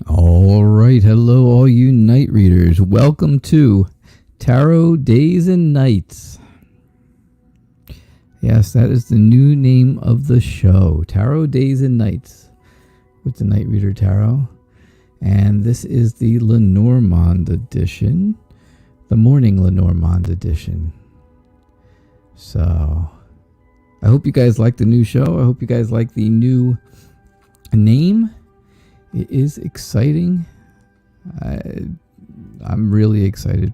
All right. Hello, all you night readers. Welcome to Tarot Days and Nights. Yes, that is the new name of the show. Tarot Days and Nights with the Night Reader Tarot. And this is the Lenormand edition. The Morning Lenormand edition. So, I hope you guys like the new show. I hope you guys like the new name. It is exciting. I'm really excited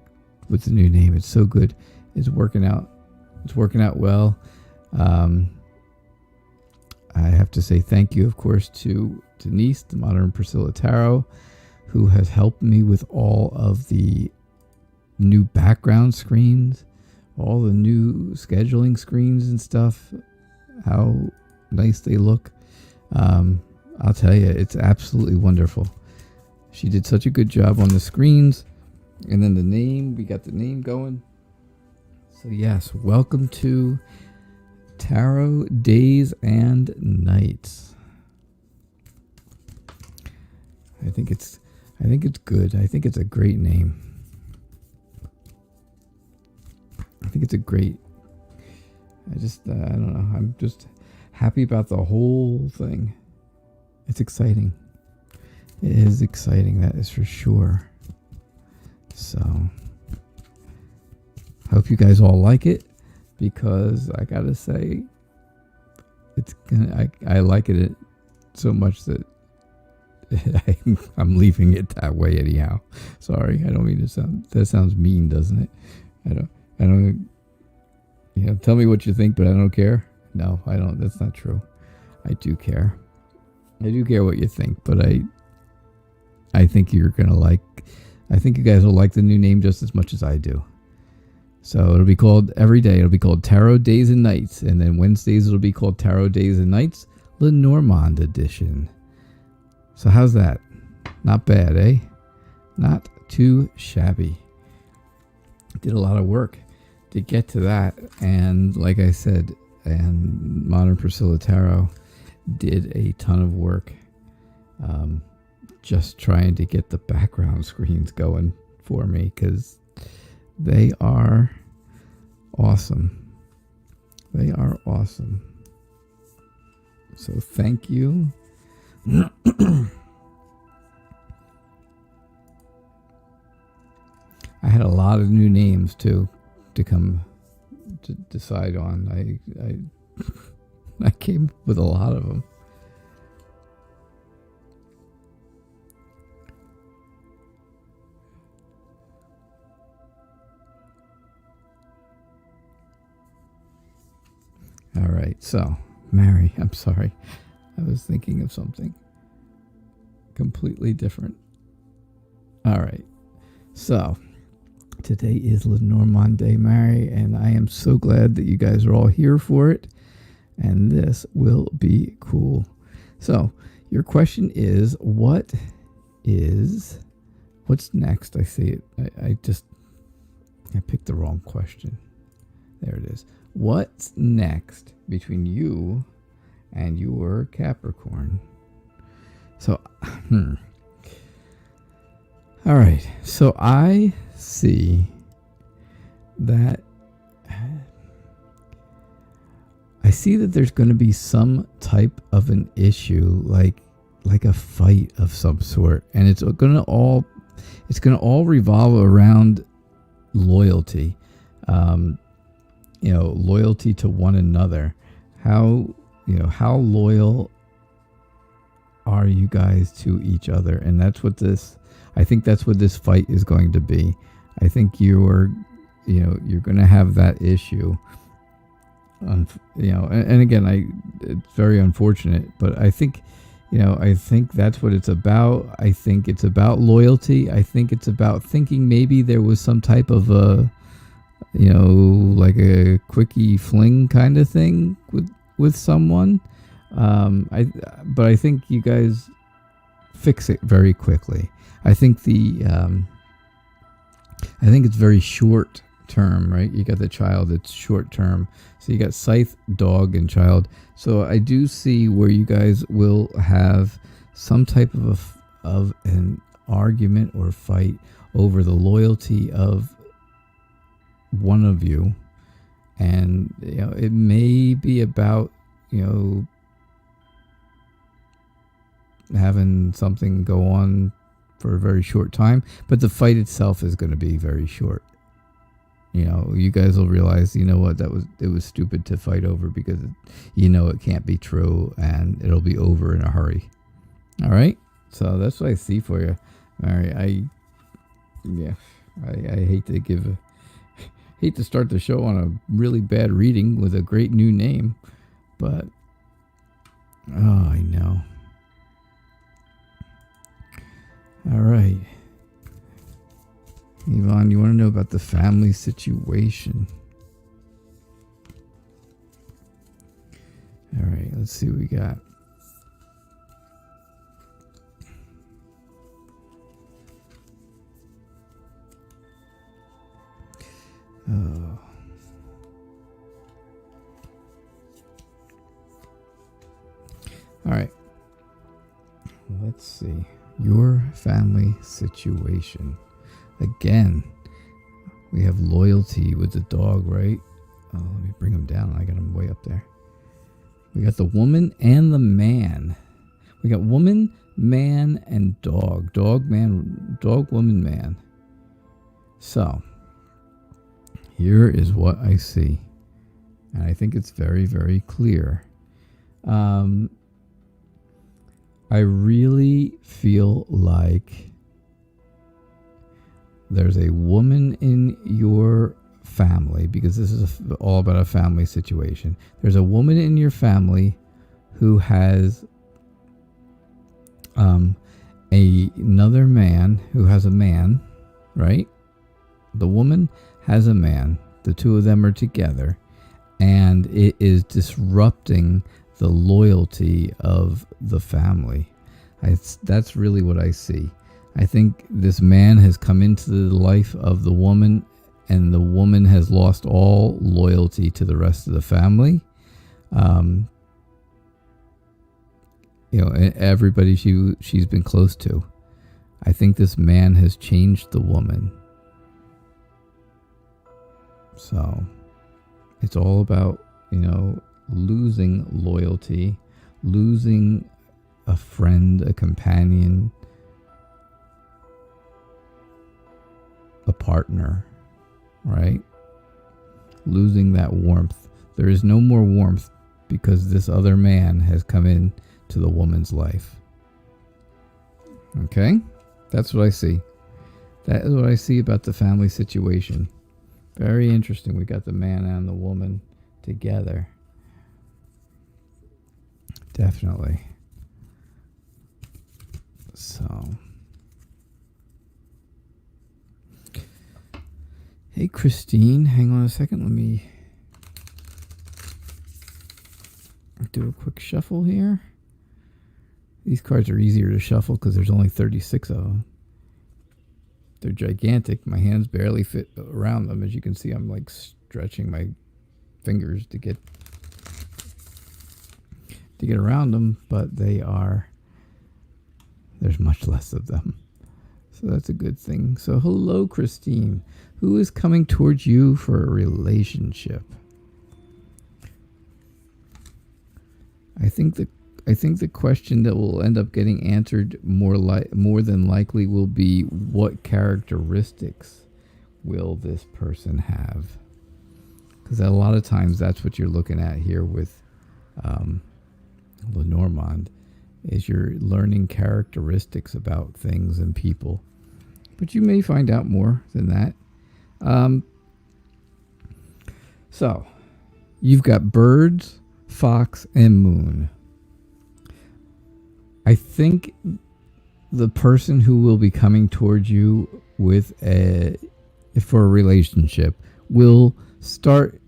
with the new name. It's so good. It's working out. It's working out well. I have to say thank you, of course, to Denise, the Modern Priscilla Tarot, who has helped me with all of the new background screens, all the new scheduling screens and stuff, how nice they look. I'll tell you, it's absolutely wonderful. She did such a good job on the screens. And then the name, we got the name going. So yes, welcome to Tarot Days and Nights. I think it's good. I think it's a great name. I think it's a great, I don't know. I'm just happy about the whole thing. It's exciting. It is exciting, that is for sure. So, I hope you guys all like it, because I gotta say, I like it so much that I'm leaving it that way anyhow. Sorry, I don't mean to sound, that sounds mean, doesn't it? I don't, tell me what you think, but I don't care. No, I don't, that's not true. I do care. I do care what you think, but I think you're going to I think you guys will like the new name just as much as I do. So it'll be called, every day, it'll be called Tarot Days and Nights. And then Wednesdays, it'll be called Tarot Days and Nights, Lenormand edition. So how's that? Not bad, eh? Not too shabby. Did a lot of work to get to that. And like I said, and Modern Priscilla Tarot did a ton of work just trying to get the background screens going for me, because they are awesome. They are awesome. So thank you. I had a lot of new names too to come to decide on. I came with a lot of them. All right, so Mary, I'm sorry. I was thinking of something completely different. All right, so today is Lenormand Day, Mary, and I am so glad that you guys are all here for it. And this will be cool. So, your question is, what's next? I see it. I picked the wrong question. There it is. What's next between you and your Capricorn? So, all right. So I see that there's going to be some type of an issue, like a fight of some sort, and it's going to all revolve around loyalty. Loyalty to one another. How loyal are you guys to each other? And I think that's what this fight is going to be. I think you're going to have that issue. And again, it's very unfortunate, but I think that's what it's about. I think it's about loyalty. I think it's about thinking maybe there was some type of like a quickie fling kind of thing with someone. But I think you guys fix it very quickly. I think it's very short term, right? You got the child, it's short term. So you got scythe, dog, and child. So I do see where you guys will have some type of of an argument or fight over the loyalty of one of you. And, it may be about, having something go on for a very short time, but the fight itself is going to be very short. You guys will realize, what, it was stupid to fight over, because it can't be true, and it'll be over in a hurry. All right, so that's what I see for you. All right, I hate to hate to start the show on a really bad reading with a great new name, but I know. All right. Yvonne, you want to know about the family situation? All right, let's see what we got. Oh. All right. Let's see. Your family situation. Again, we have loyalty with the dog, right? Oh, let me bring him down. I got him way up there. We got the woman and the man. We got woman, man, and dog. Dog, man, dog, woman, man. So, here is what I see. And I think it's very, very clear. I really feel like there's a woman in your family, because this is all about a family situation. There's a woman in your family who has another man who has a man, right? The woman has a man. The two of them are together, and it is disrupting the loyalty of the family. That's really what I see. I think this man has come into the life of the woman, and the woman has lost all loyalty to the rest of the family. Everybody she's been close to. I think this man has changed the woman. So it's all about, losing loyalty, losing a friend, a companion, a partner, right? Losing that warmth. There is no more warmth because this other man has come in to the woman's life. Okay? That's what I see. That is what I see about the family situation. Very interesting. We got the man and the woman together. Definitely. So. Hey, Christine. Hang on a second. Let me do a quick shuffle here. These cards are easier to shuffle because there's only 36 of them. They're gigantic. My hands barely fit around them. As you can see, I'm like stretching my fingers to get around them, but there's much less of them. So that's a good thing. So hello, Christine. Who is coming towards you for a relationship? I think the question that will end up getting answered more than likely will be, what characteristics will this person have? Because a lot of times that's what you're looking at here with Lenormand, is you're learning characteristics about things and people. But you may find out more than that. So, you've got birds, fox, and moon. I think the person who will be coming towards you for a relationship will start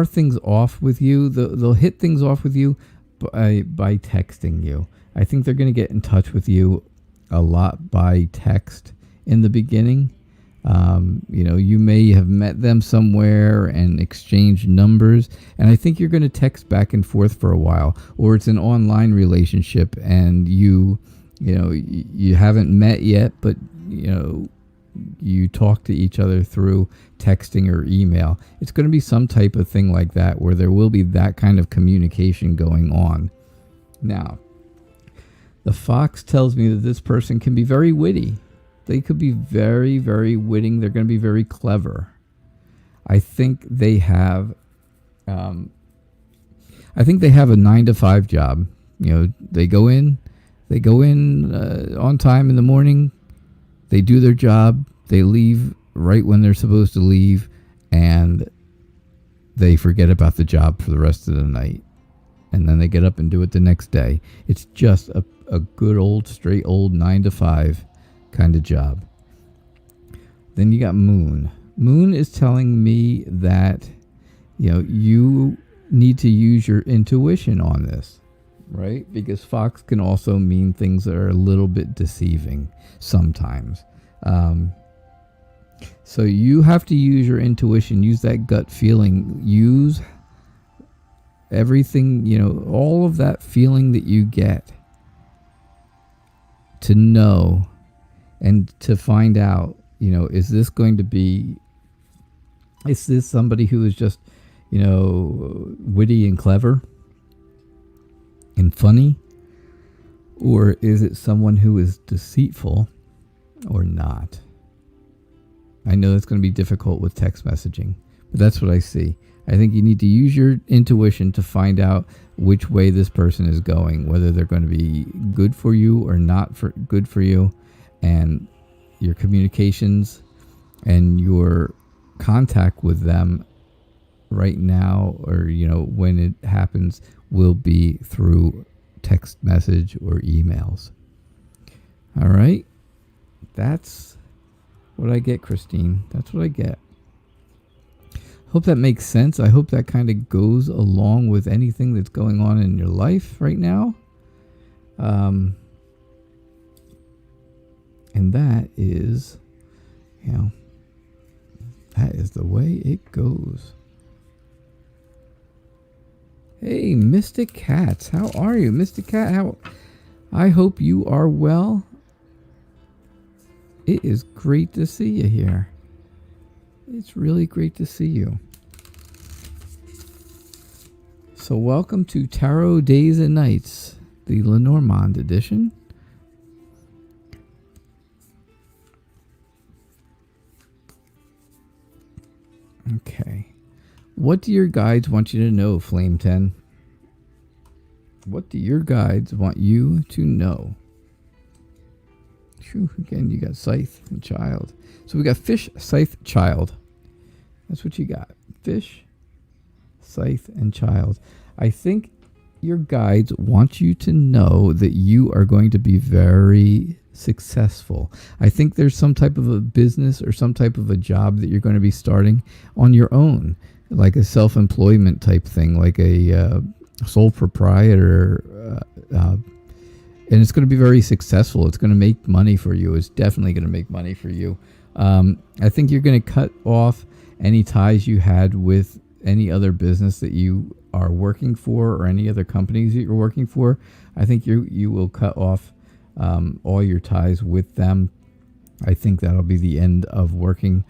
things off with you. They'll hit things off with you by texting you. I think they're going to get in touch with you a lot by text in the beginning. You may have met them somewhere and exchanged numbers, and I think you're going to text back and forth for a while, or it's an online relationship and you You haven't met yet, but you talk to each other through texting or email. It's going to be some type of thing like that where there will be that kind of communication going on. Now, the fox tells me that this person can be very witty. They could be very, very witty. They're going to be very clever. I think they have a 9-to-5 job. They go in on time in the morning. They do their job. They leave right when they're supposed to leave, and they forget about the job for the rest of the night. And then they get up and do it the next day. It's just a good old, straight old 9-to-5 kind of job. Then you got Moon. Moon is telling me that, you need to use your intuition on this, right? Because Fox can also mean things that are a little bit deceiving sometimes. So you have to use your intuition, use that gut feeling, use everything, all of that feeling that you get to know and to find out, is this somebody who is just, witty and clever and funny? Or is it someone who is deceitful or not? I know that's going to be difficult with text messaging, but that's what I see. I think you need to use your intuition to find out which way this person is going, whether they're going to be good for you or not good for you, and your communications and your contact with them right now, or when it happens, will be through text message or emails. All right, that's what I get, Christine. That's what I get. Hope that makes sense. I hope that kind of goes along with anything that's going on in your life right now. And that is, that is the way it goes. Hey, Mystic Cats. How are you? Mystic Cat, I hope you are well. It is great to see you here. It's really great to see you. So welcome to Tarot Days and Nights, the Lenormand edition. Okay. What do your guides want you to know, Flame 10? What do your guides want you to know? Whew, again, you got Scythe and Child. So we got Fish, Scythe, Child. That's what you got. Fish, Scythe, and Child. I think your guides want you to know that you are going to be very successful. I think there's some type of a business or some type of a job that you're going to be starting on your own, like a self-employment type thing, like a sole proprietor, and it's going to be very successful. It's going to make money for you. It's definitely going to make money for you. I think you're going to cut off any ties you had with any other business that you are working for, or any other companies that you're working for. I think you will cut off all your ties with them. I think that'll be the end of working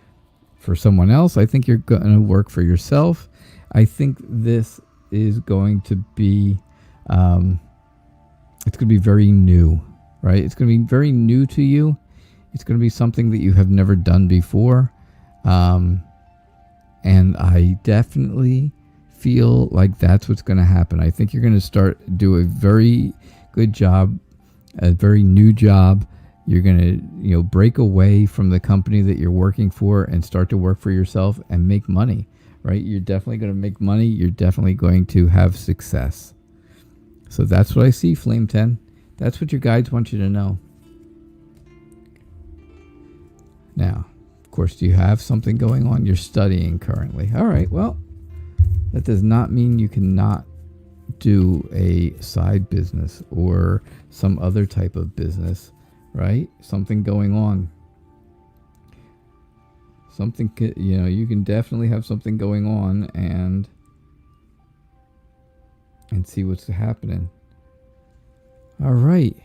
for someone else. I think you're going to work for yourself. I think this is going to be, it's going to be very new, right? It's going to be very new to you. It's going to be something that you have never done before. And I definitely feel like that's what's going to happen. I think you're going to do a very good job, a very new job. You're going to, break away from the company that you're working for and start to work for yourself and make money, right? You're definitely going to make money. You're definitely going to have success. So that's what I see, Flame 10. That's what your guides want you to know. Now, of course, do you have something going on? You're studying currently. All right, well, that does not mean you cannot do a side business or some other type of business, right? Something going on. Something, you can definitely have something going on and see what's happening. All right.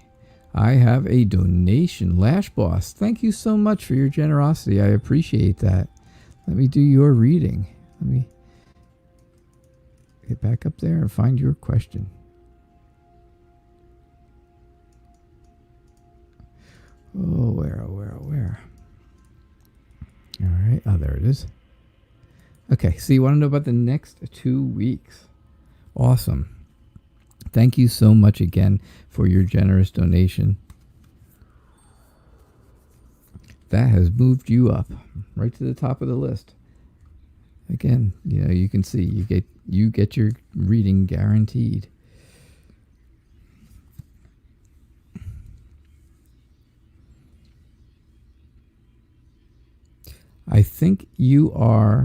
I have a donation. Lash Boss, thank you so much for your generosity. I appreciate that. Let me do your reading. Let me get back up there and find your question. Oh, where? All right. Oh, there it is. Okay. So you want to know about the next 2 weeks? Awesome. Thank you so much again for your generous donation. That has moved you up right to the top of the list. Again, you can see you get your reading guaranteed. I think you're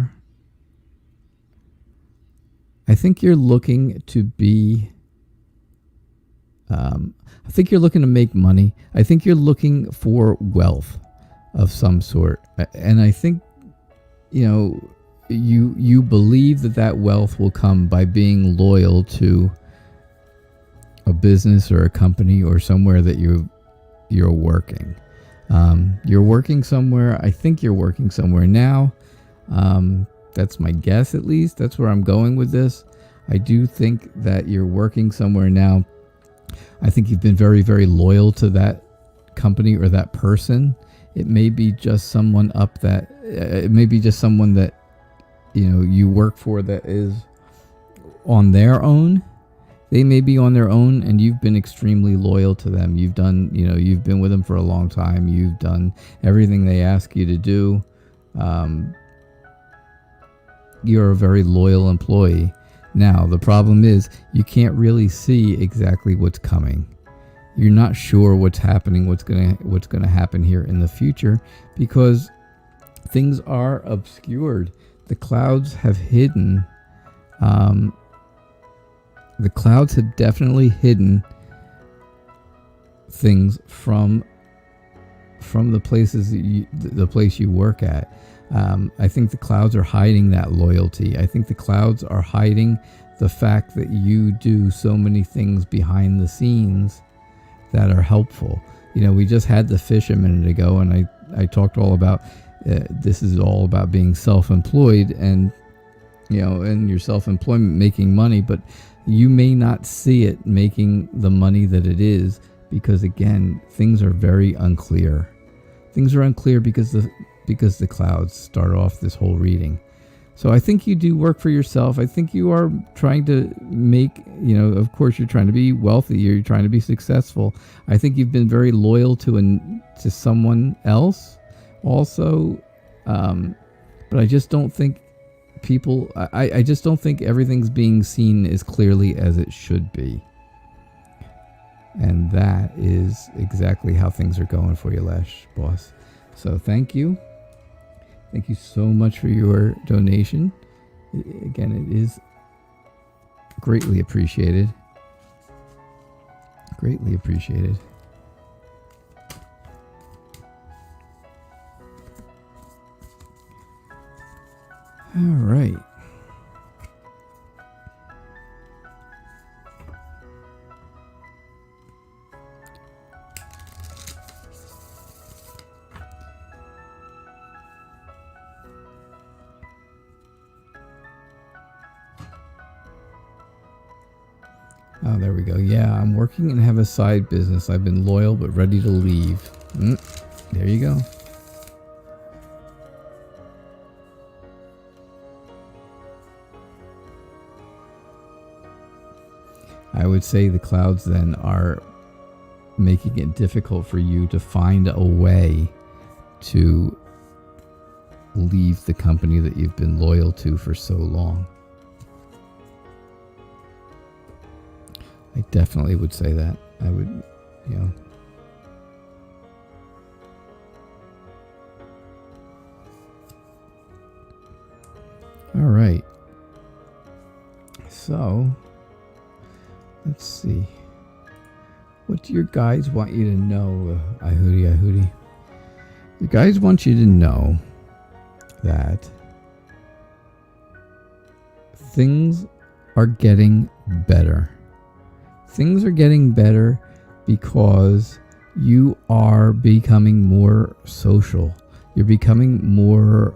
looking to be, I think you're looking to make money. I think you're looking for wealth of some sort. And I think, you believe that wealth will come by being loyal to a business or a company or somewhere that you're working. You're working somewhere. I think you're working somewhere now. That's my guess, at least. That's where I'm going with this. I do think that you're working somewhere now. I think you've been very, very loyal to that company or that person. It may be just someone it may be just someone that, you work for that is on their own. They may be on their own and you've been extremely loyal to them. You've done, you've been with them for a long time. You've done everything they ask you to do. You're a very loyal employee. Now, the problem is you can't really see exactly what's coming. You're not sure what's happening, what's going to happen here in the future, because things are obscured. The clouds have hidden. The clouds have definitely hidden things from the places the place you work at. I think the clouds are hiding that loyalty. I think the clouds are hiding the fact that you do so many things behind the scenes that are helpful. We just had the fish a minute ago, and I talked all about this is all about being self-employed and in your self-employment making money, but you may not see it making the money that it is, because again, things are very unclear. Things are unclear because the clouds start off this whole reading. So I think you do work for yourself. I think you are trying to make, of course you're trying to be wealthy, you're trying to be successful. I think you've been very loyal to someone else also. But I just don't think I just don't think everything's being seen as clearly as it should be. And that is exactly how things are going for you, Lash Boss. So thank you. Thank you so much for your donation. Again, it is greatly appreciated. Greatly appreciated. All right. Oh, there we go. Yeah, I'm working and have a side business. I've been loyal but ready to leave. There you go. I would say the clouds then are making it difficult for you to find a way to leave the company that you've been loyal to for so long. I definitely would say that. I would, All right. So, let's see. What do your guides want you to know, Ahudi? Your guides want you to know that things are getting better. Things are getting better because you are becoming more social. You're becoming more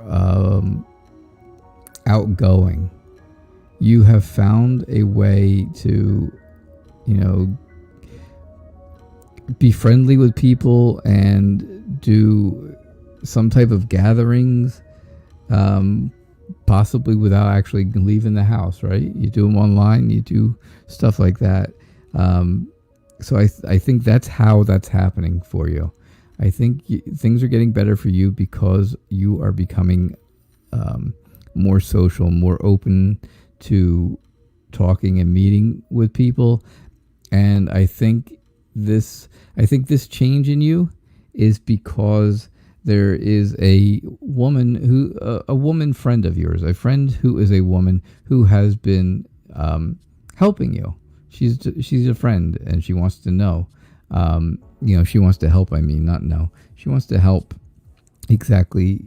outgoing. You have found a way to, be friendly with people and do some type of gatherings, possibly without actually leaving the house, right? You do them online, you do stuff like that. So I think that's how that's happening for you. I think things are getting better for you because you are becoming more social, more open to talking and meeting with people. And I think this change in you is because there is a woman friend of yours, a friend who is a woman who has been helping you. She's a friend, and she wants to know. She wants to help. I mean, not know. She wants to help exactly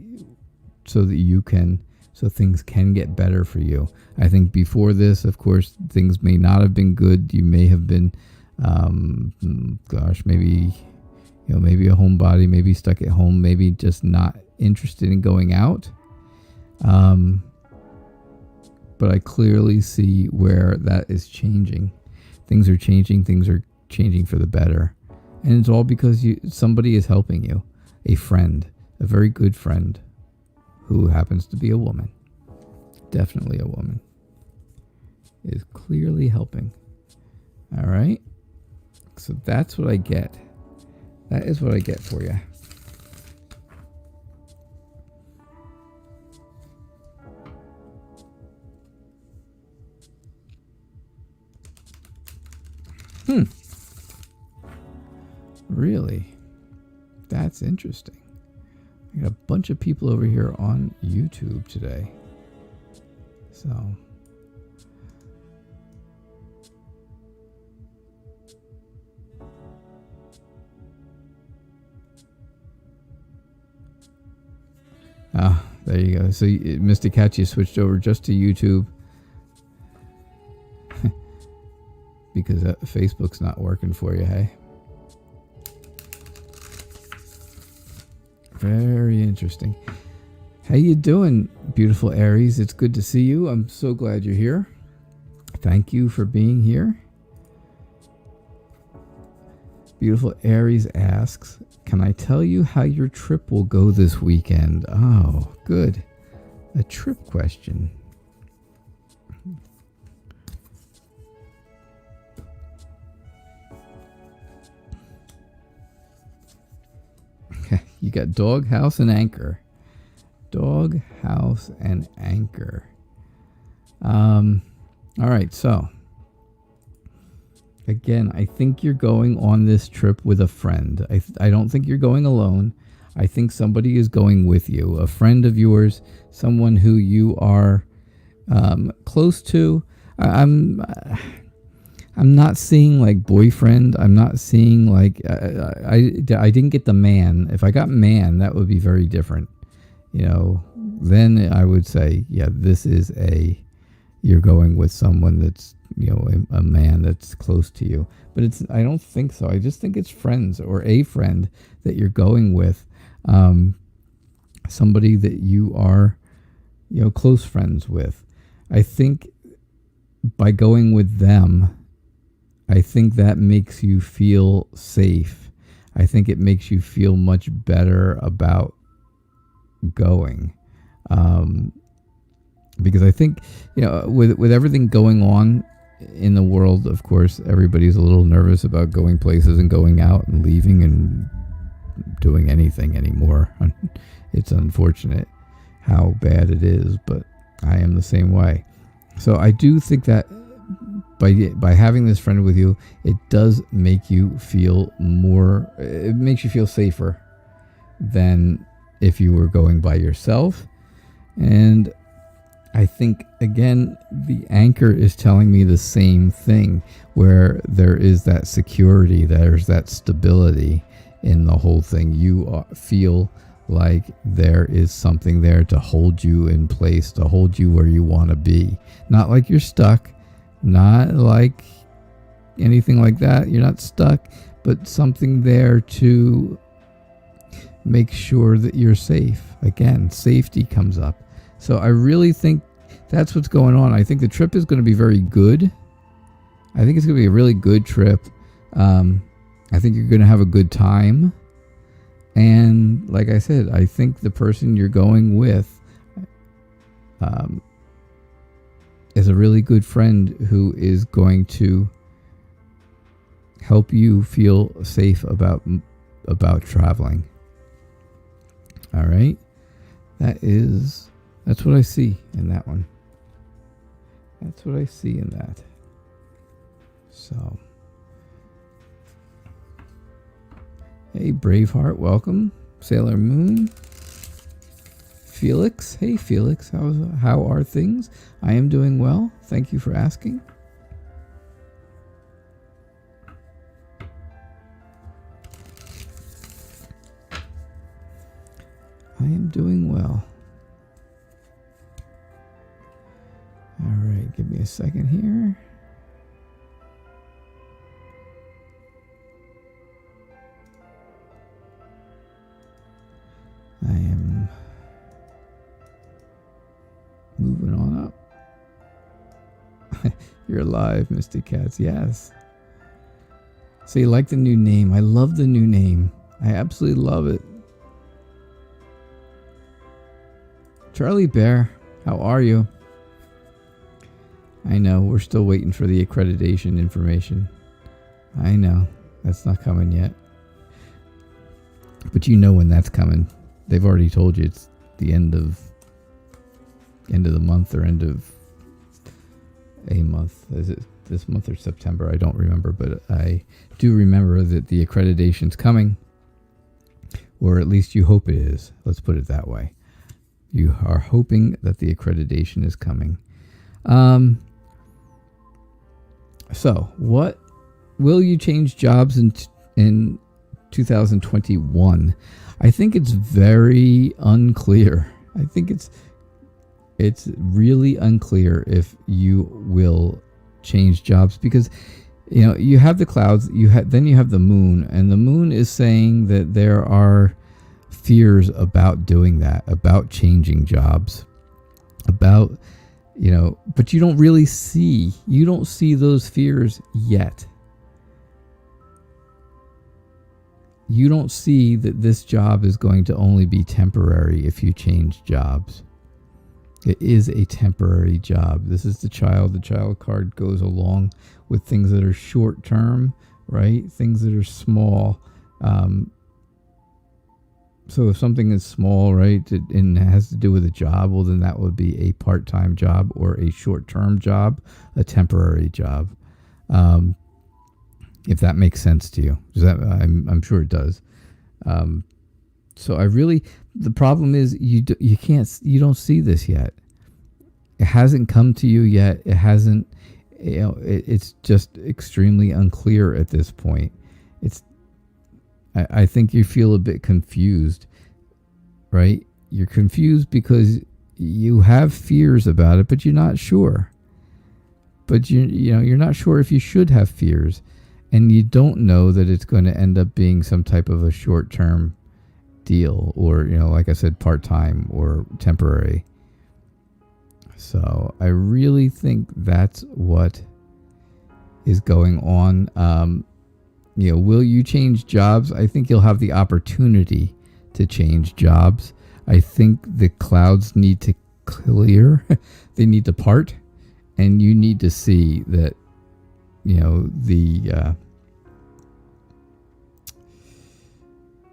so that so things can get better for you. I think before this, of course, things may not have been good. You may have been, maybe a homebody, maybe stuck at home, maybe just not interested in going out. But I clearly see where that is changing. Things are changing for the better. And it's all because somebody is helping you. A friend, a very good friend, who happens to be a woman. Definitely a woman. Is clearly helping. All right? So that's what I get. That is what I get for you. Really? That's interesting. I got a bunch of people over here on YouTube today. So. There you go. So, Mr. Catch, you switched over just to YouTube. Because Facebook's not working for you, hey? Very interesting. How you doing, beautiful Aries? It's good to see you. I'm so glad you're here. Thank you for being here. Beautiful Aries asks, can I tell you how your trip will go this weekend? Oh, good. A trip question. You got dog, house, and anchor. Dog, house, and anchor. All right, so again, I think you're going on this trip with a friend. I don't think you're going alone. I think somebody is going with you, a friend of yours, someone who you are close to. I'm not seeing like boyfriend. I'm not seeing like I didn't get the man. If I got man, that would be very different. Then I would say, yeah, you're going with someone that's, a man that's close to you. But I don't think so. I just think it's friends or a friend that you're going with. Somebody that you are, close friends with. I think by going with them, I think that makes you feel safe. I think it makes you feel much better about going. Because I think, with everything going on in the world, of course, everybody's a little nervous about going places and going out and leaving and doing anything anymore. It's unfortunate how bad it is, but I am the same way. So I do think that by having this friend with you, it does make you feel it makes you feel safer than if you were going by yourself. And I think, again, the anchor is telling me the same thing, where there is that security, there's that stability in the whole thing. You feel like there is something there to hold you in place, to hold you where you want to be. Not like you're stuck, not like anything like that. You're not stuck, but something there to make sure that you're safe. Again, safety comes up. So I really think that's what's going on. I think the trip is going to be very good. I think it's going to be a really good trip. I think you're going to have a good time. And like I said, I think the person you're going with is a really good friend who is going to help you feel safe about traveling. All right. That's what I see in that one. That's what I see in that. So, hey, Braveheart, welcome. Sailor Moon. Felix, hey Felix, how are things? I am doing well. Thank you for asking. I am doing well. All right, give me a second here. I am moving on up. You're alive, Misty Cats. Yes. So you like the new name. I love the new name. I absolutely love it. Charlie Bear, how are you? I know, we're still waiting for the accreditation information. I know, that's not coming yet. But you know when that's coming. They've already told you it's the end of the month or end of a month. Is it this month or September? I don't remember, but I do remember that the accreditation's coming. Or at least you hope it is. Let's put it that way. You are hoping that the accreditation is coming. So, what will you change jobs in 2021? I think it's very unclear. I think it's really unclear if you will change jobs because you have the clouds, then you have the moon, and the moon is saying that there are fears about doing that, about changing jobs, about but you don't really see those fears yet. You don't see that this job is going to only be temporary if you change jobs. It is a temporary job. This is the child. The child card goes along with things that are short term, right? Things that are small. So if something is small, right, and has to do with a job, well, then that would be a part-time job or a short-term job, a temporary job. If that makes sense to you. I'm sure it does. So the problem is you don't see this yet. It hasn't come to you yet. It hasn't, it's just extremely unclear at this point. I think you feel a bit confused, right? You're confused because you have fears about it, but you're not sure. But you're not sure if you should have fears, and you don't know that it's going to end up being some type of a short-term deal, or like I said, part-time or temporary. So I really think that's what is going on. Will you change jobs? I think you'll have the opportunity to change jobs. I think the clouds need to clear. They need to part. And you need to see that,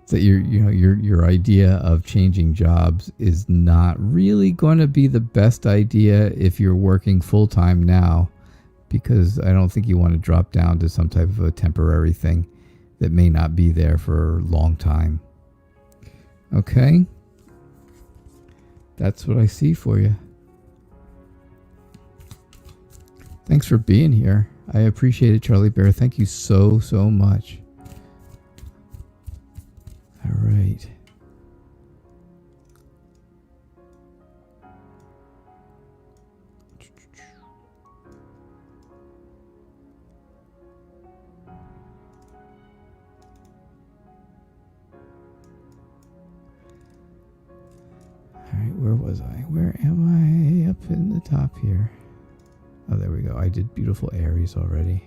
that your idea of changing jobs is not really going to be the best idea if you're working full-time now. Because I don't think you want to drop down to some type of a temporary thing that may not be there for a long time. Okay? That's what I see for you. Thanks for being here. I appreciate it, Charlie Bear. Thank you so, so much. All right. was I? Where am I? Up in the top here. Oh, there we go. I did beautiful Aries already.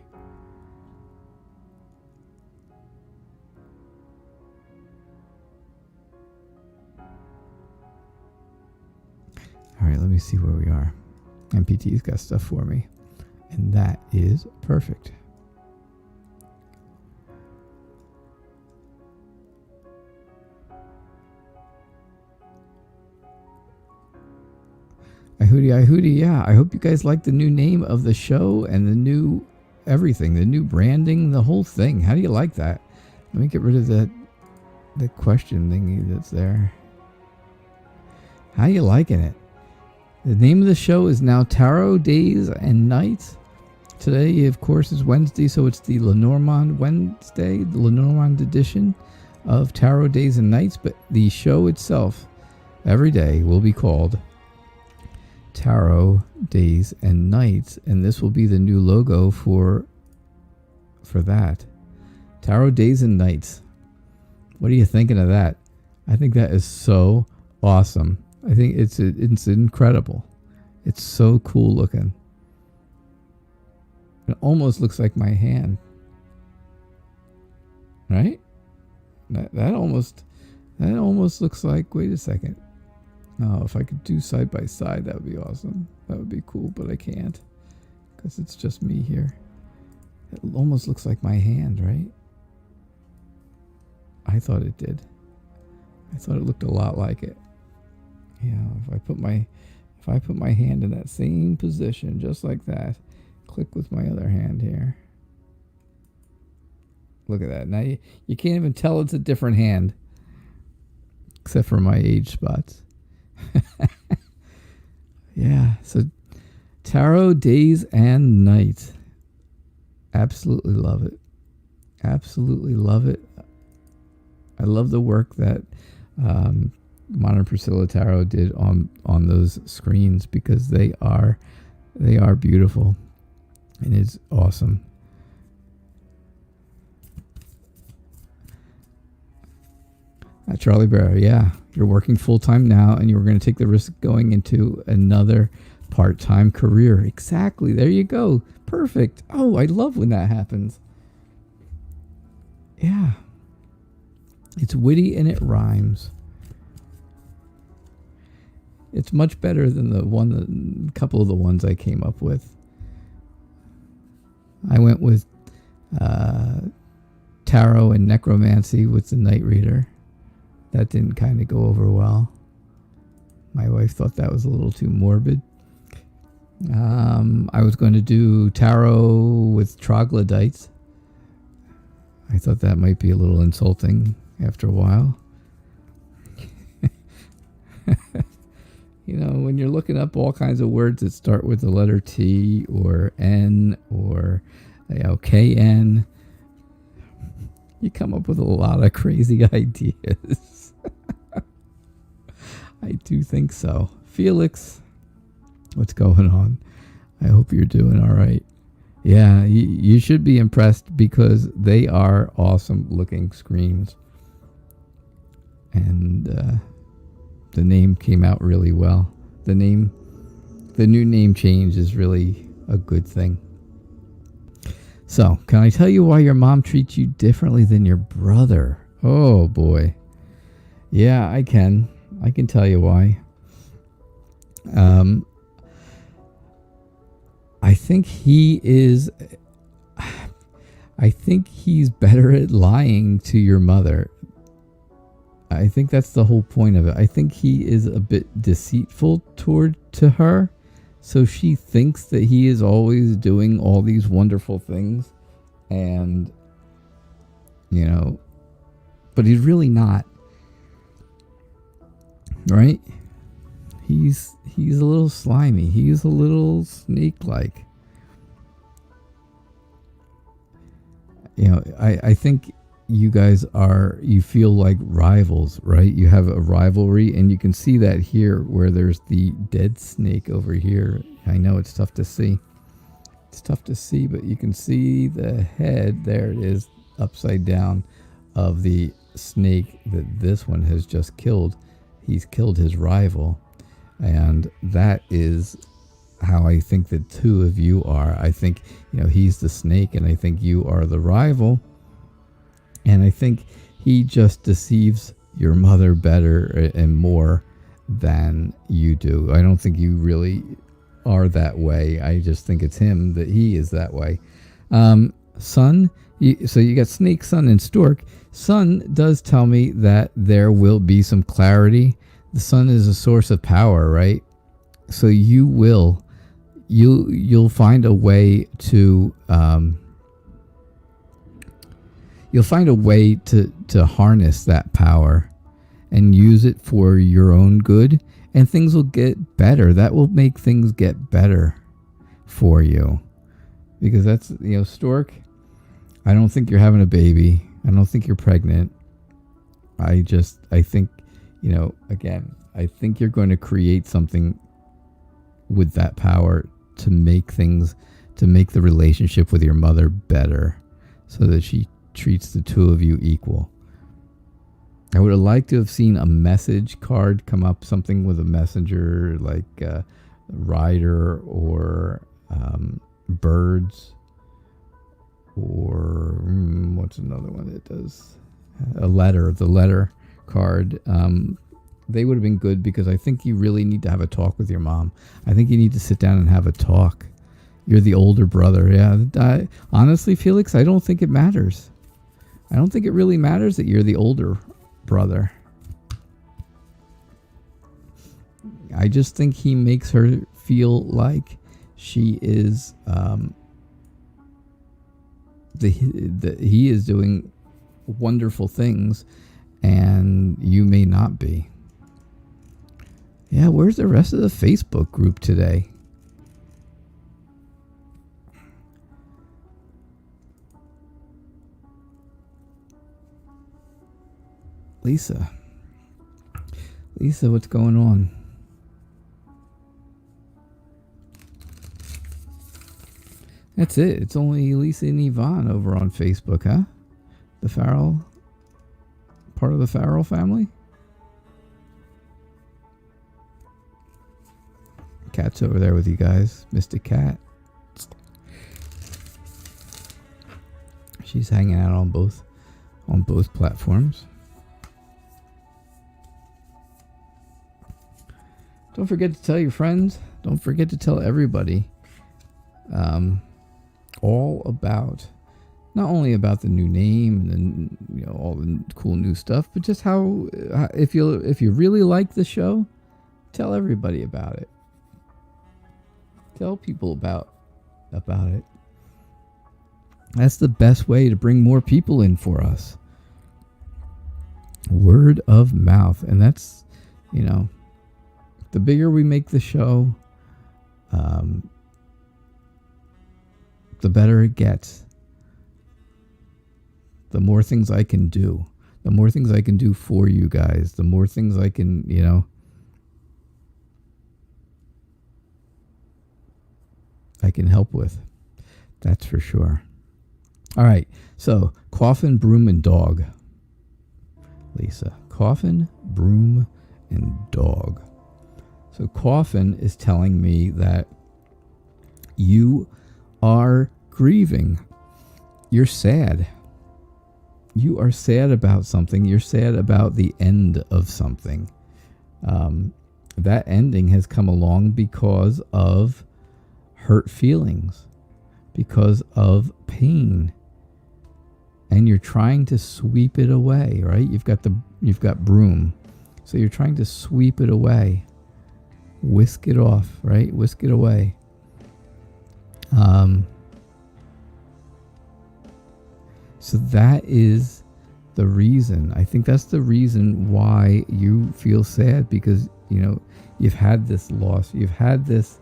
All right, let me see where we are. MPT's got stuff for me. And that is perfect. I hootie, yeah. I hope you guys like the new name of the show and the new everything, the new branding, the whole thing. How do you like that? Let me get rid of the question thingy that's there. How you liking it? The name of the show is now Tarot Days and Nights. Today, of course, is Wednesday, so it's the Lenormand Wednesday, the Lenormand edition of Tarot Days and Nights. But the show itself, every day, will be called Tarot Days and Nights, and this will be the new logo for that. Tarot Days and Nights. What are you thinking of that? I think that is so awesome. I think it's incredible. It's so cool looking. It almost looks like my hand, right? That almost looks like. Wait a second. Oh, if I could do side by side, that would be awesome. That would be cool, but I can't because it's just me here. It almost looks like my hand, right? I thought it did. I thought it looked a lot like it. Yeah, if I put my hand in that same position, just like that, click with my other hand here. Look at that. Now you can't even tell it's a different hand, except for my age spots. Yeah, so Tarot Days and Nights. Absolutely love it. Absolutely love it. I love the work that Modern Priscilla Tarot did on those screens because they are beautiful and it's awesome. Charlie Bear, yeah, you're working full time now and you were going to take the risk going into another part-time career. Exactly. There you go. Perfect. Oh, I love when that happens. Yeah. It's witty and it rhymes. It's much better than a couple of the ones I came up with. I went with tarot and necromancy with the Night Reader. That didn't kind of go over well. My wife thought that was a little too morbid. I was going to do tarot with troglodytes. I thought that might be a little insulting after a while. You know, when you're looking up all kinds of words that start with the letter T or N or KN, you come up with a lot of crazy ideas. I do think so. Felix, what's going on? I hope you're doing all right. Yeah, you should be impressed because they are awesome looking screens. And the name came out really well. The new name change is really a good thing. So, can I tell you why your mom treats you differently than your brother? Oh boy. Yeah, I can. I can tell you why. I think he's better at lying to your mother. I think that's the whole point of it. I think he is a bit deceitful to her. So she thinks that he is always doing all these wonderful things. And, you know, but he's really not. Right? He's a little slimy. He's a little snake-like. You know, I think you guys you feel like rivals, right? You have a rivalry, and you can see that here where there's the dead snake over here. I know it's tough to see. It's tough to see, but you can see the head. There it is, upside down, of the snake that this one has just killed. He's killed his rival. And that is how I think the two of you are. I think, he's the snake, and I think you are the rival. And I think he just deceives your mother better and more than you do. I don't think you really are that way. I just think it's him, that he is that way. Sun, so you got snake, sun, and stork. Sun does tell me that there will be some clarity. The sun is a source of power, right? So you'll find a way to you'll find a way to harness that power and use it for your own good, and things will get better. That will make things get better for you, because that's, stork, I don't think you're having a baby. I don't think you're pregnant. I think, again, I think you're going to create something with that power to make the relationship with your mother better, so that she treats the two of you equal. I would have liked to have seen a message card come up, something with a messenger, like rider or birds, or what's another one that does a letter, the letter card. They would have been good, because I think you really need to have a talk with your mom. I think you need to sit down and have a talk. You're the older brother. Yeah, honestly, Felix, I don't think it matters. I don't think it really matters that you're the older brother. I just think he makes her feel like she is he is doing wonderful things, and you may not be. Yeah, where's the rest of the Facebook group today? Lisa, what's going on? That's it. It's only Lisa and Yvonne over on Facebook, huh? The Farrell, part of the Farrell family? Cat's over there with you guys. Mr. Cat. She's hanging out on both platforms. Don't forget to tell your friends. Don't forget to tell everybody all about, not only about the new name and all the cool new stuff, but just how if you really like the show, tell everybody about it. Tell people about it. That's the best way to bring more people in for us. Word of mouth, and that's the bigger we make the show, the better it gets. The more things I can do. The more things I can do for you guys. The more things I can, I can help with. That's for sure. All right. So, coffin, broom, and dog. Lisa. Coffin, broom, and dog. So coffin is telling me that you are grieving. You're sad. You are sad about something. You're sad about the end of something. That ending has come along because of hurt feelings, because of pain. And you're trying to sweep it away, right? You've got broom. So you're trying to sweep it away. Whisk it off, right? Whisk it away. So that is the reason. I think that's the reason why you feel sad, because you've had this loss, you've had this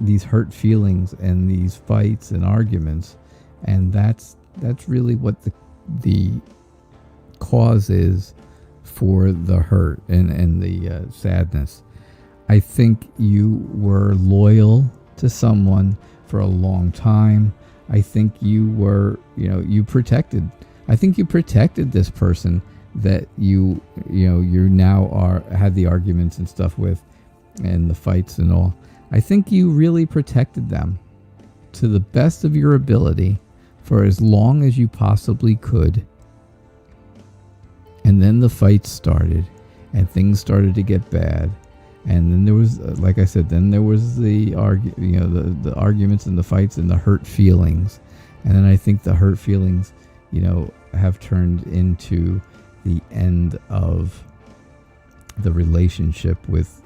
these hurt feelings and these fights and arguments, and that's really what the cause is for the hurt and the sadness. I think you were loyal to someone for a long time. I think you were, you protected. I think you protected this person that you now had the arguments and stuff with. and the fights and all. I think you really protected them to the best of your ability for as long as you possibly could. And then the fights started, and things started to get bad. And then there was, like I said, then there was the arguments and the fights and the hurt feelings. And then I think the hurt feelings, have turned into the end of the relationship, with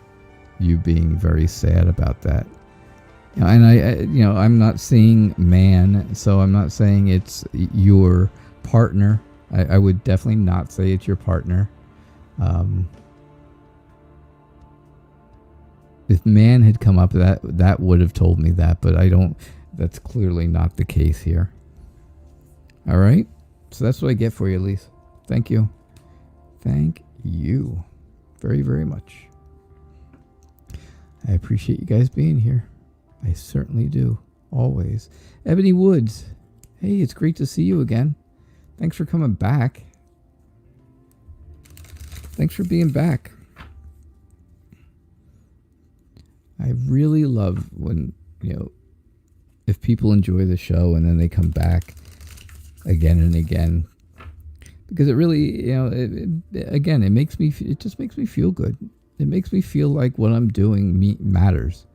you being very sad about that. And I'm not saying man, so I'm not saying it's your partner. I would definitely not say it's your partner. If man had come up, that would have told me that, but that's clearly not the case here. All right. So that's what I get for you, Elise. Thank you. Thank you very, very much. I appreciate you guys being here. I certainly do. Always. Ebony Woods. Hey, it's great to see you again. Thanks for coming back. Thanks for being back. I really love when, if people enjoy the show and then they come back again and again, because it really, it just makes me feel good. It makes me feel like what I'm doing matters.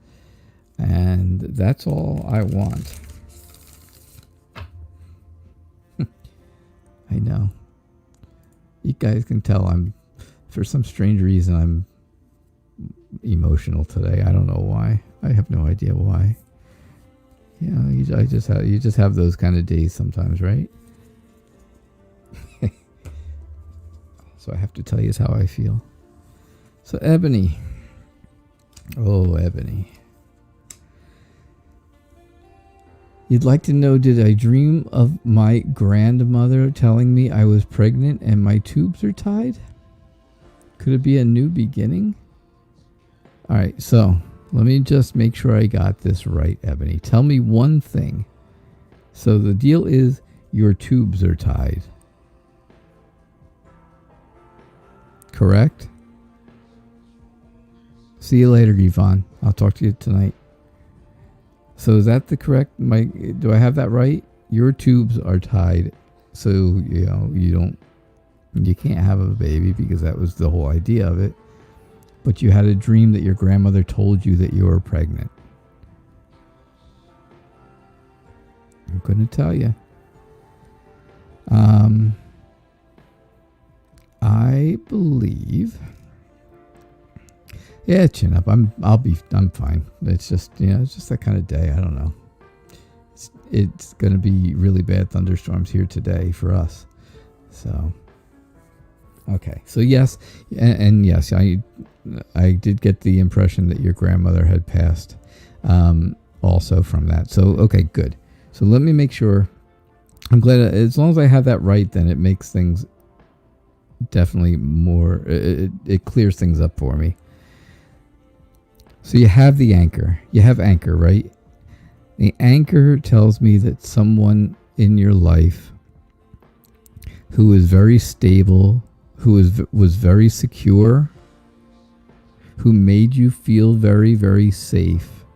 And that's all I want. I know. You guys can tell for some strange reason, I'm emotional today. I don't know why. I have no idea why. You just have those kind of days sometimes, right? So I have to tell you how I feel. So Ebony. Oh, Ebony. You'd like to know, did I dream of my grandmother telling me I was pregnant and my tubes are tied? Could it be a new beginning? All right, so let me just make sure I got this right, Ebony. Tell me one thing. So the deal is your tubes are tied. Correct? See you later, Yvonne. I'll talk to you tonight. So is that the correct, do I have that right? Your tubes are tied, so you can't have a baby, because that was the whole idea of it. But you had a dream that your grandmother told you that you were pregnant. I'm going to tell you. I believe. Yeah, chin up. I'm fine. It's just, it's just that kind of day. I don't know. It's going to be really bad thunderstorms here today for us. So, okay. So yes, and yes, I did get the impression that your grandmother had passed, also from that. So, okay, good. So let me make sure. I'm glad, as long as I have that right, then it makes things definitely more, it clears things up for me. So you have the anchor. You have anchor, right? The anchor tells me that someone in your life who is very stable, who was very secure, who made you feel very, very safe,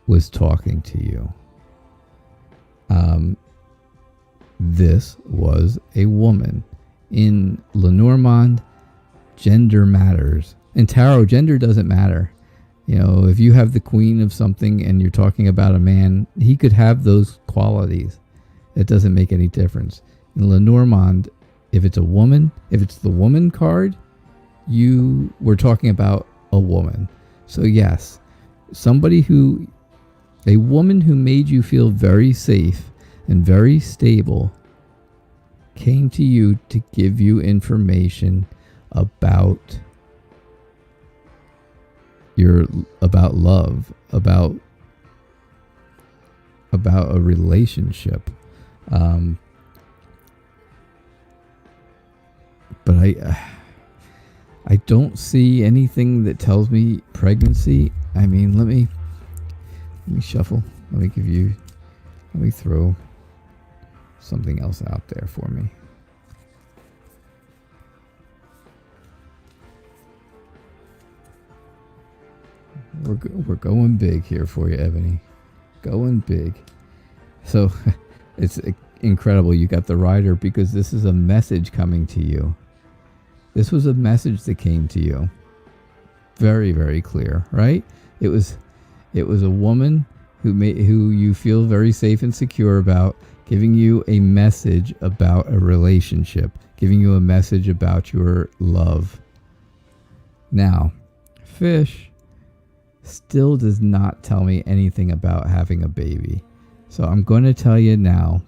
was talking to you. This was a woman. In Lenormand, gender matters. In tarot, gender doesn't matter. If you have the queen of something and you're talking about a man, he could have those qualities. It doesn't make any difference. In Lenormand, if it's a woman, if it's the woman card, you were talking about a woman. So yes, a woman who made you feel very safe and very stable came to you to give you information about love, about a relationship. But I don't see anything that tells me pregnancy. I mean, let me shuffle. Let me throw something else out there for me. . we're going big here for you, Ebony. Going big. So it's incredible you got the rider, because this is a message coming to you. This was a message that came to you. Very, very clear, right? It was a woman who you feel very safe and secure about, giving you a message about a relationship, giving you a message about your love. Now, fish still does not tell me anything about having a baby. So I'm going to tell you now,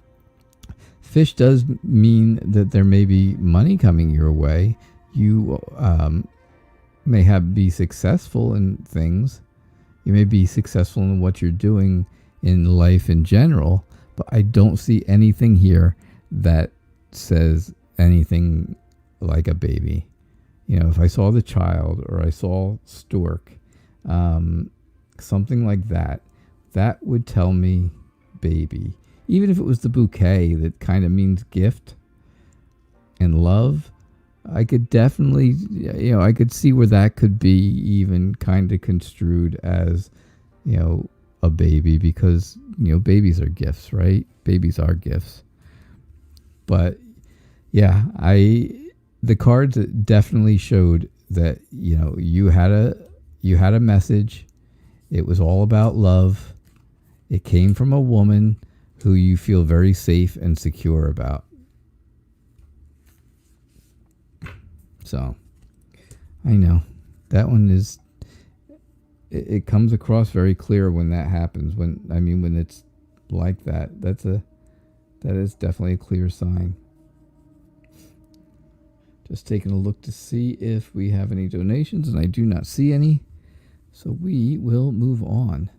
fish does mean that there may be money coming your way. You may be successful in things. You may be successful in what you're doing in life in general, but I don't see anything here that says anything like a baby. You know, if I saw the child, or I saw stork, something like that, that would tell me baby. Even if it was the bouquet that kind of means gift and love, I could definitely, I could see where that could be even kind of construed as, a baby, because, babies are gifts, right? Babies are gifts. But yeah, the cards definitely showed that, you had a message. It was all about love. It came from a woman who you feel very safe and secure about. So, I know that one is, it comes across very clear when that happens. When it's like that, that is definitely a clear sign. Just taking a look to see if we have any donations, and I do not see any. So we will move on.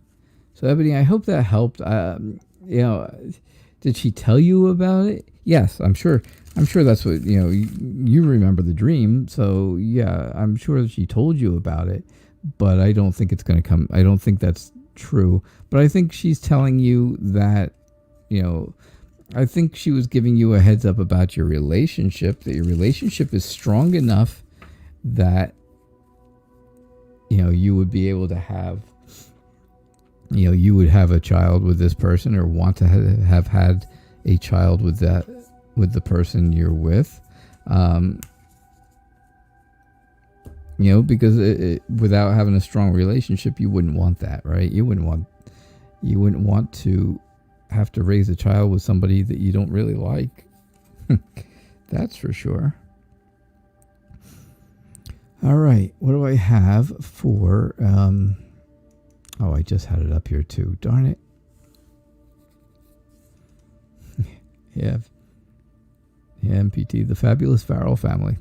So Ebony, I hope that helped. Did she tell you about it? Yes, I'm sure that's what, you remember the dream. So yeah, I'm sure that she told you about it, but I don't think it's going to come. I don't think that's true, but I think she's telling you that, I think she was giving you a heads up about your relationship, that your relationship is strong enough that, you would be able to have, you would have a child with this person, or want to have had a child with the person you're with. Because without having a strong relationship, you wouldn't want that, right? You wouldn't want to have to raise a child with somebody that you don't really like. That's for sure. All right, what do I have for I just had it up here too. Darn it. Yeah, MPT, the Fabulous Farrell Family.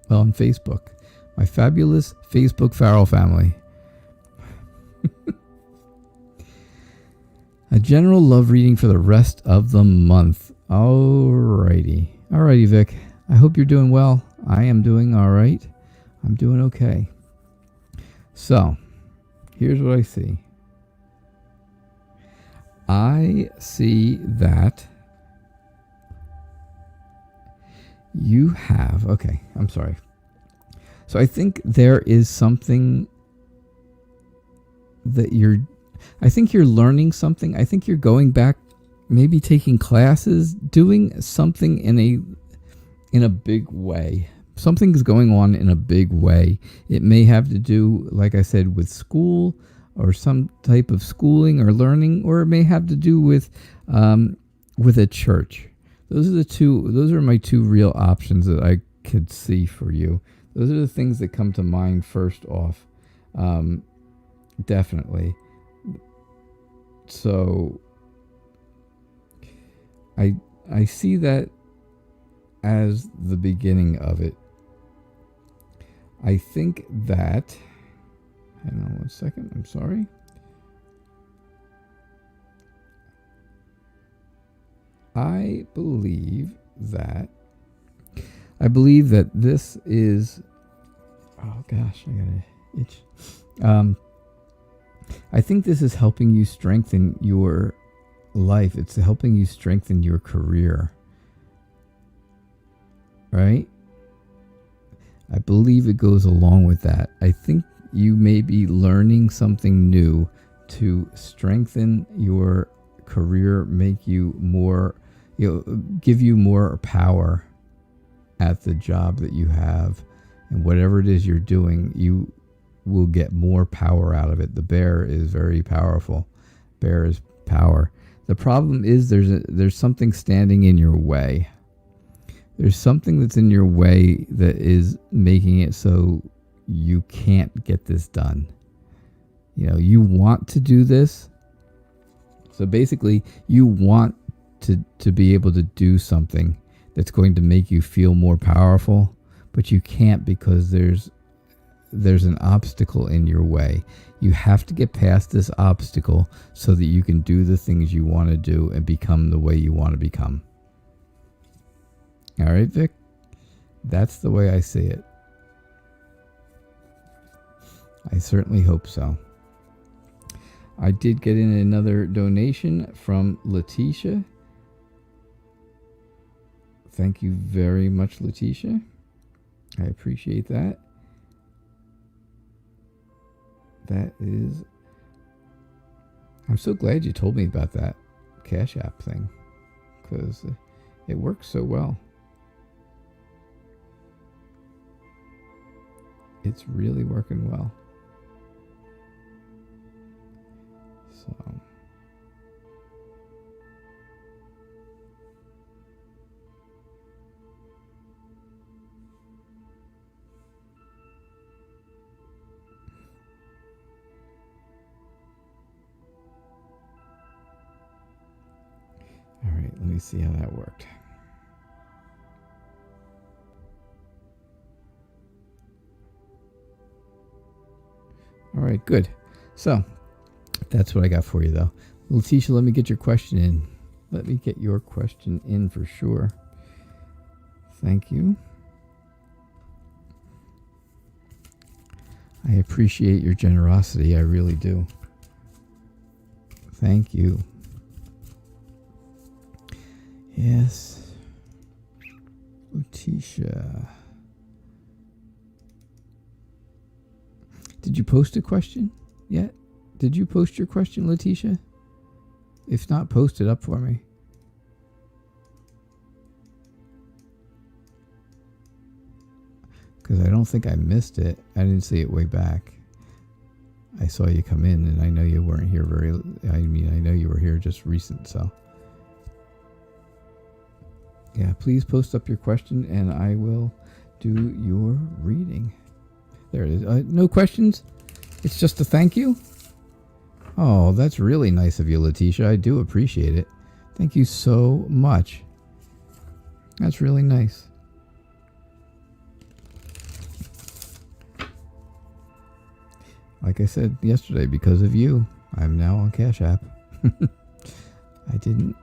Well, on Facebook. My fabulous Facebook Farrell family. A general love reading for the rest of the month. Alrighty, Vic. I hope you're doing well. I am doing all right. I'm doing okay. So, here's what I see. I see that you have... Okay, I'm sorry. So I think there is something that I think you're learning something. I think you're going back, maybe taking classes, doing something in a big way. Something's going on in a big way. It may have to do, like I said, with school, or some type of schooling or learning, or it may have to do with a church. Those are my two real options that I could see for you. Those are the things that come to mind first off. Definitely. So I see that as the beginning of it. I think that, hang on one second, I'm sorry. I believe that this is, oh gosh, I got an itch. I think this is helping you strengthen your life. It's helping you strengthen your career. Right? I believe it goes along with that. I think You may be learning something new to strengthen your career, make you more, give you more power at the job that you have, and whatever it is you're doing, you will get more power out of it. The bear is very powerful. Bear is power. The problem is there's something standing in your way. There's something that's in your way that is making it so you can't get this done. You want to do this. So basically, you want to be able to do something that's going to make you feel more powerful, but you can't because there's an obstacle in your way. You have to get past this obstacle so that you can do the things you want to do and become the way you want to become. All right, Vic? That's the way I see it. I certainly hope so. I did get in another donation from Letitia. Thank you very much, Letitia. I appreciate that. I'm so glad you told me about that Cash App thing, because it works so well. It's really working well. So, all right, let me see how that worked. All right, good. So, that's what I got for you, though. Letitia, let me get your question in. Let me get your question in for sure. Thank you. I appreciate your generosity. I really do. Thank you. Yes. Letitia. Did you post a question yet? Did you post your question, Letitia? If not, post it up for me. Because I don't think I missed it. I didn't see it way back. I saw you come in, and I know you weren't here I know you were here just recent, so. Yeah, please post up your question, and I will do your reading. There it is. No questions? It's just a thank you? Oh, that's really nice of you, Letitia. I do appreciate it. Thank you so much. That's really nice. Like I said yesterday, because of you, I'm now on Cash App. I didn't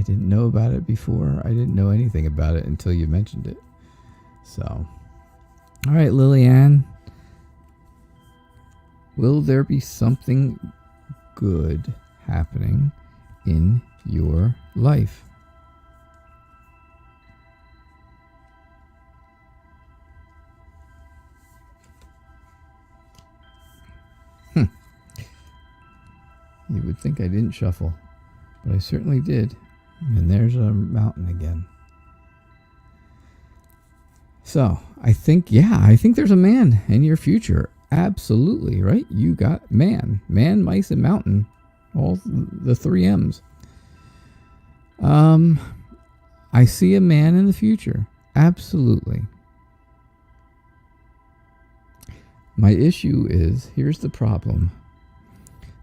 know about it before. I didn't know anything about it until you mentioned it. So, all right, Lillian. Will there be something good happening in your life? You would think I didn't shuffle, but I certainly did. And there's a mountain again. So, I think there's a man in your future. Absolutely, right? You got man, mice, and mountain. All the 3 M's. I see a man in the future. Absolutely. My issue is, here's the problem.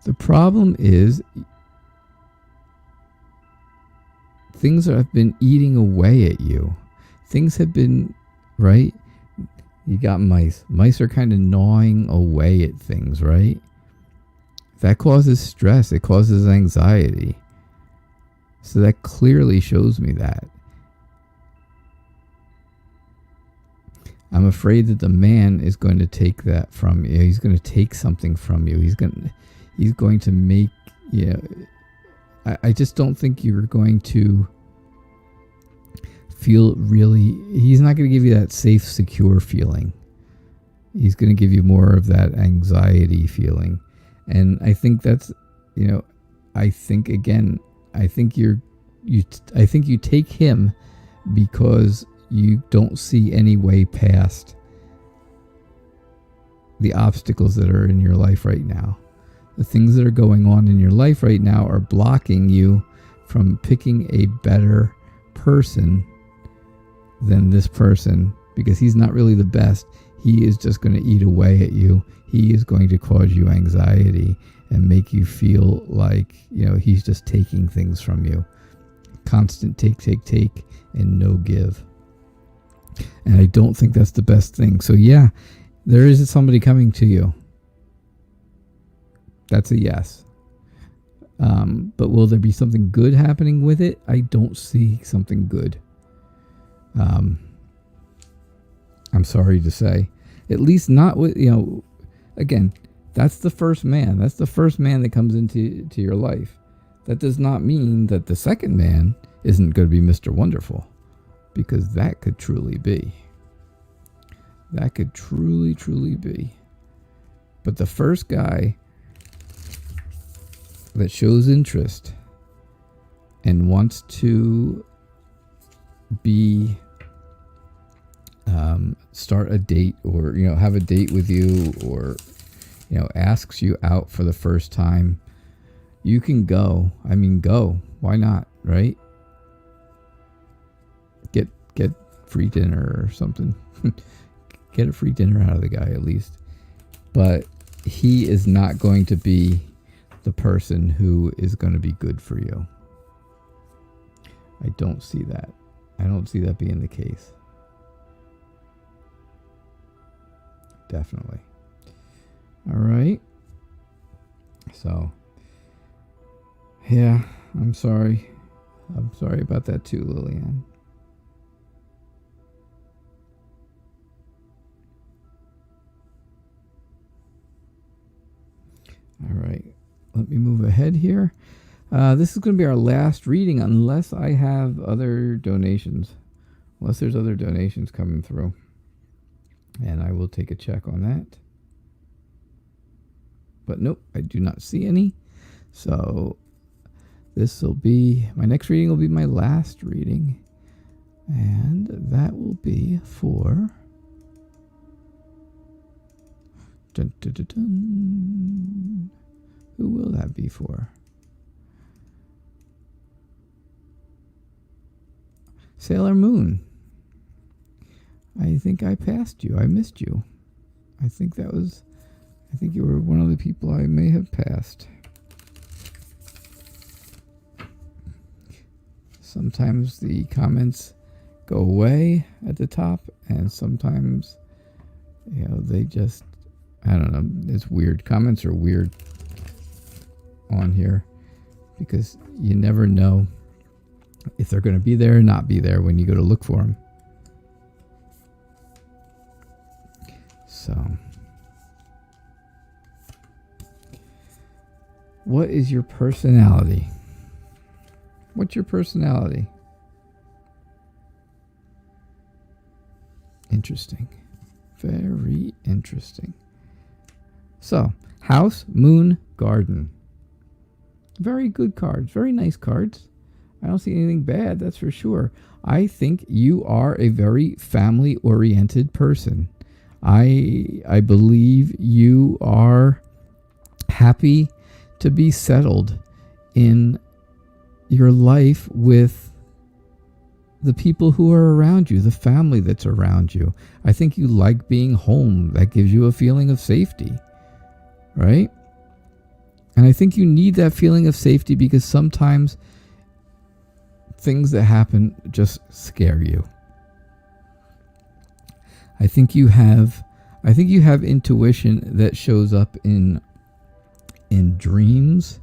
The problem is things have been eating away at you. Things have been, right? You got mice. Mice are kind of gnawing away at things, right? That causes stress. It causes anxiety. So that clearly shows me that. I'm afraid that the man is going to take that from you. He's going to take something from you. He's going to make, I just don't think you're going to feel really, he's not going to give you that safe, secure feeling. He's going to give you more of that anxiety feeling. And I think that's, I think again, I think you take him because you don't see any way past the obstacles that are in your life right now. The things that are going on in your life right now are blocking you from picking a better person than this person, because he's not really the best. He is just going to eat away at you. He is going to cause you anxiety and make you feel like, he's just taking things from you. Constant take, and no give. And I don't think that's the best thing. So yeah, there is somebody coming to you. That's a yes. But will there be something good happening with it? I don't see something good. I'm sorry to say. At least not with, again, that's the first man. That's the first man that comes into your life. That does not mean that the second man isn't going to be Mr. Wonderful, because that could truly be. That could truly, truly be. But the first guy that shows interest and wants to be start a date, or have a date with you, or asks you out for the first time, you can go. I mean, go. Why not, right? Get free dinner or something. Get a free dinner out of the guy at least. But he is not going to be the person who is going to be good for you. I don't see that. I don't see that being the case. Definitely. All right. So, yeah, I'm sorry. I'm sorry about that too, Lillian. All right. Let me move ahead here. This is going to be our last reading unless I have other donations. Unless there's other donations coming through. And I will take a check on that. But nope, I do not see any. So this will be, my next reading will be my last reading. And that will be for... Dun, dun, dun, dun. Who will that be for? Sailor Moon. I think I passed you. I missed you. I think you were one of the people I may have passed. Sometimes the comments go away at the top, and sometimes, they just, I don't know, it's weird. Comments are weird on here because you never know if they're going to be there or not be there when you go to look for them. So, what is your personality? What's your personality? Interesting. Very interesting. So, house, moon, garden. Very good cards. Very nice cards. I don't see anything bad, that's for sure. I think you are a very family-oriented person. I believe you are happy to be settled in your life with the people who are around you, the family that's around you. I think you like being home. That gives you a feeling of safety, right? And I think you need that feeling of safety because sometimes things that happen just scare you. I think you have intuition that shows up in dreams,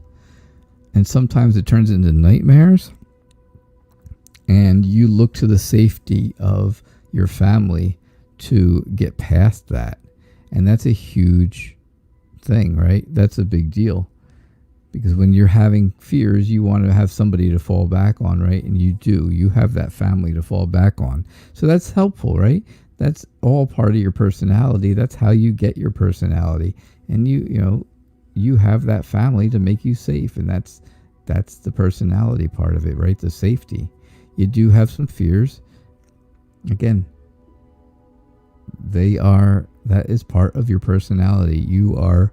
and sometimes it turns into nightmares. And you look to the safety of your family to get past that. And that's a huge thing, right? That's a big deal. Because when you're having fears, you want to have somebody to fall back on, right? And you do. You have that family to fall back on. So that's helpful, right? that's all part of your personality. That's how you get your personality. And you have that family to make you safe, and that's the personality part of it, right? The safety. You do have some fears. Again, that is part of your personality. You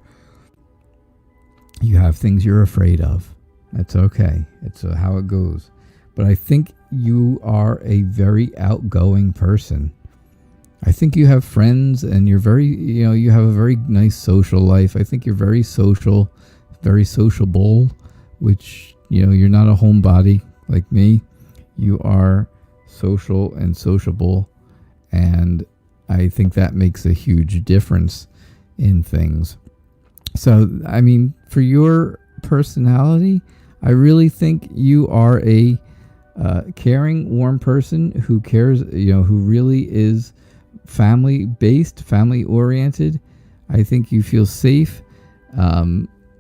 have things you're afraid of. That's okay. It's how it goes. But I think you are a very outgoing person. I think you have friends, and you're you have a very nice social life. I think you're very social, very sociable, which, you're not a homebody like me. You are social and sociable, and I think that makes a huge difference in things. So, I mean, for your personality, I really think you are a caring, warm person who cares, who really is family-based, family-oriented. I think you feel safe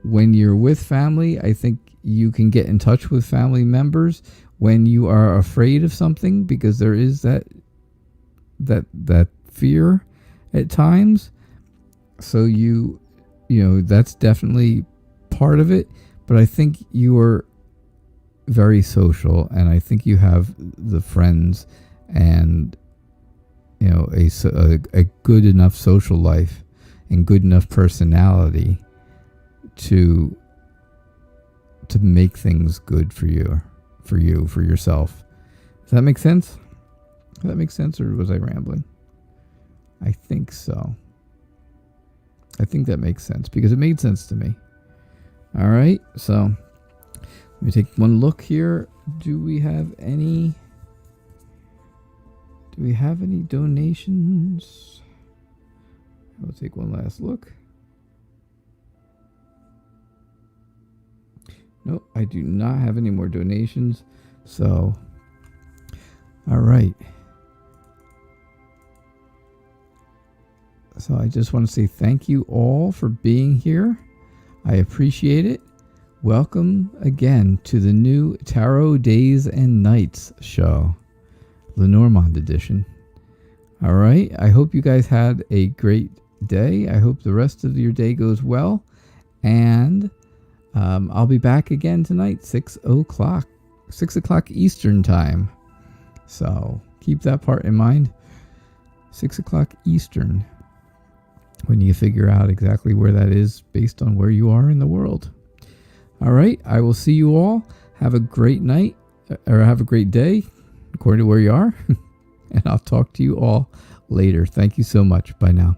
when you're with family. I think you can get in touch with family members when you are afraid of something, because there is that fear at times. So that's definitely part of it. But I think you are very social, and I think you have the friends and a good enough social life and good enough personality to make things good for yourself. Does that make sense? Does that make sense, or was I rambling? I think so. I think that makes sense, because it made sense to me. All right, so let me take one look here. Do we have any donations? I'll take one last look. No, I do not have any more donations. So, all right. So I just want to say thank you all for being here. I appreciate it. Welcome again to the new Tarot Days and Nights show, Lenormand edition. All right. I hope you guys had a great day. I hope the rest of your day goes well. And I'll be back again tonight, 6 o'clock Eastern time. So keep that part in mind. 6 o'clock Eastern, when you figure out exactly where that is based on where you are in the world. All right. I will see you all. Have a great night, or have a great day, according to where you are. And I'll talk to you all later. Thank you so much. Bye now.